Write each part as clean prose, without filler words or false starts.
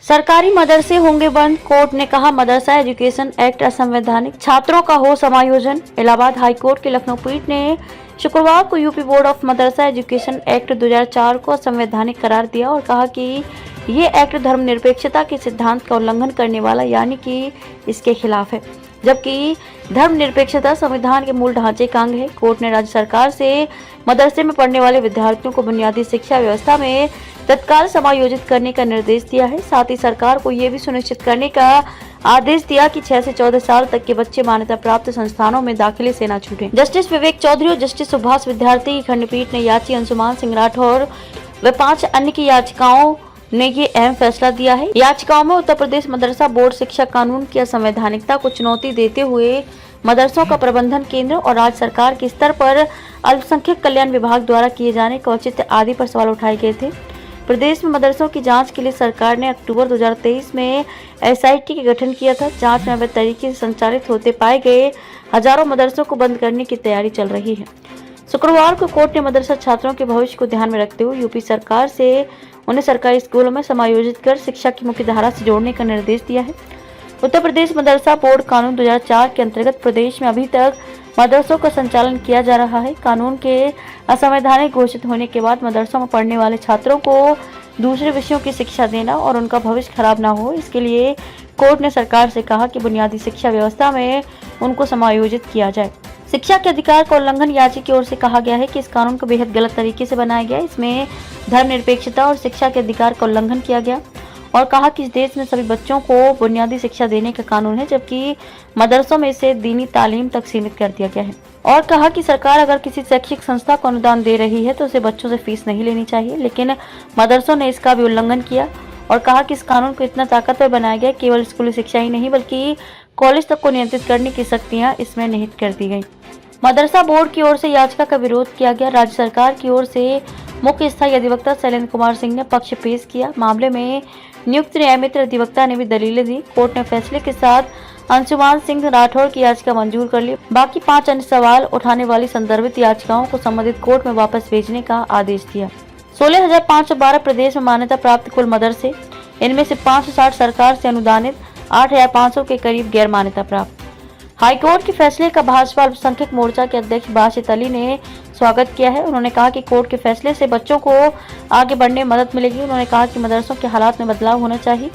सरकारी मदरसे होंगे बंद, कोर्ट ने कहा मदरसा एजुकेशन एक्ट असंवैधानिक, छात्रों का हो समायोजन। इलाहाबाद हाईकोर्ट की लखनऊ पीठ ने शुक्रवार को UP board of Madrasa education act 2004 को असंवैधानिक करार दिया और कहा कि ये एक्ट धर्मनिरपेक्षता के सिद्धांत का उल्लंघन करने वाला यानी कि इसके खिलाफ है, जबकि धर्मनिरपेक्षता संविधान के मूल ढांचे का अंग है। कोर्ट ने राज्य सरकार से मदरसे में पढ़ने वाले विद्यार्थियों को बुनियादी शिक्षा व्यवस्था में तत्काल समायोजित करने का निर्देश दिया है। साथ ही सरकार को यह भी सुनिश्चित करने का आदेश दिया कि 6 से 14 साल तक के बच्चे मान्यता प्राप्त संस्थानों में दाखिले से न छूटें। जस्टिस विवेक चौधरी और जस्टिस सुभाष विद्यार्थी की खंडपीठ ने याची अंशुमान सिंह राठौर व 5 अन्य की याचिकाओं ने ये अहम फैसला दिया है। याचिकाओं में उत्तर प्रदेश मदरसा बोर्ड शिक्षा कानून की असंवैधानिकता को चुनौती देते हुए मदरसों का प्रबंधन केंद्र और राज्य सरकार के स्तर पर अल्पसंख्यक कल्याण विभाग द्वारा किए जाने का औचित्य आदि पर सवाल उठाए गए थे। प्रदेश में मदरसों की जांच के लिए सरकार ने अक्टूबर 2023 में एसआईटी का गठन किया था। जांच में अवैध तरीके से संचालित होते पाए गए हजारों मदरसों को बंद करने की तैयारी चल रही है। शुक्रवार को कोर्ट ने मदरसा छात्रों के भविष्य को ध्यान में रखते हुए यूपी सरकार से उन्हें सरकारी स्कूलों में समायोजित कर शिक्षा की मुख्य धारा से जोड़ने का निर्देश दिया है। उत्तर प्रदेश मदरसा बोर्ड कानून 2004 के अंतर्गत प्रदेश में अभी तक मदरसों का संचालन किया जा रहा है। कानून के असंवैधानिक घोषित होने के बाद मदरसों में पढ़ने वाले छात्रों को दूसरे विषयों की शिक्षा देना और उनका भविष्य खराब ना हो, इसके लिए कोर्ट ने सरकार से कहा कि बुनियादी शिक्षा व्यवस्था में उनको समायोजित किया जाए। शिक्षा के अधिकार का उल्लंघन याची की ओर से कहा गया है कि इस कानून को बेहद गलत तरीके से बनाया गया। इसमें धर्मनिरपेक्षता और शिक्षा के अधिकार का उल्लंघन किया गया और कहा कि इस देश में सभी बच्चों को बुनियादी शिक्षा देने का कानून है, जबकि मदरसों में इसे दीनी तालीम तक सीमित कर दिया गया है। और कहा कि सरकार अगर किसी शैक्षिक संस्था को अनुदान दे रही है तो उसे बच्चों से फीस नहीं लेनी चाहिए, लेकिन मदरसों ने इसका भी उल्लंघन किया और कहा कि इस कानून को इतना ताकतवर बनाया गया केवल स्कूली शिक्षा ही नहीं बल्कि कॉलेज तक को नियंत्रित करने की शक्तियाँ इसमें निहित कर दी गई। मदरसा बोर्ड की ओर से याचिका का विरोध किया गया। राज्य सरकार की ओर से मुख्य स्थायी अधिवक्ता शैलेंद्र कुमार सिंह ने पक्ष पेश किया। मामले में नियुक्त न्यायमित्र अधिवक्ता ने भी दलीलें दी। कोर्ट ने फैसले के साथ अंशुमान सिंह राठौर की याचिका मंजूर कर ली। बाकी 5 अन्य सवाल उठाने वाली संदर्भित याचिकाओं को संबंधित कोर्ट में वापस भेजने का आदेश दिया। 16,512 प्रदेश में मान्यता प्राप्त कुल मदरसे, इनमें से 560 सरकार से अनुदानित, 8,500 के करीब गैर मान्यता प्राप्त। हाईकोर्ट के फैसले का भाजपा अल्पसंख्यक मोर्चा के अध्यक्ष बाशित अली ने स्वागत किया है। उन्होंने कहा कि कोर्ट के फैसले से बच्चों को आगे बढ़ने में मदद मिलेगी। उन्होंने कहा कि मदरसों के हालात में बदलाव होना चाहिए।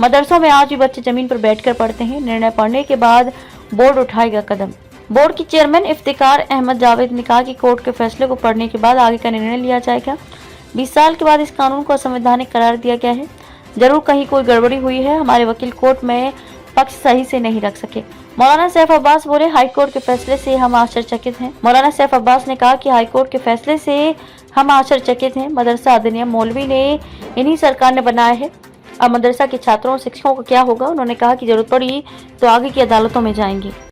मदरसों में आज भी बच्चे जमीन पर बैठकर पढ़ते हैं। निर्णय पढ़ने के बाद बोर्ड उठाएगा कदम। बोर्ड की चेयरमैन इफ्तिकार अहमद जावेद ने कहा कि कोर्ट के फैसले को पढ़ने के बाद आगे का निर्णय लिया जाएगा। 20 साल के बाद इस कानून को असंवैधानिक करार दिया गया है। जरूर कहीं कोई गड़बड़ी हुई है, हमारे वकील कोर्ट में पक्ष सही से नहीं रख सके। मौलाना सैफ अब्बास बोले, हाईकोर्ट के फैसले से हम आश्चर्यचकित हैं। मौलाना सैफ अब्बास ने कहा कि हाईकोर्ट के फैसले से हम आश्चर्यचकित हैं। मदरसा अधिनियम मौलवी ने इन्हीं सरकार ने बनाया है। अब मदरसा के छात्रों और शिक्षकों का क्या होगा? उन्होंने कहा कि जरूरत पड़ी तो आगे की अदालतों में जाएंगे।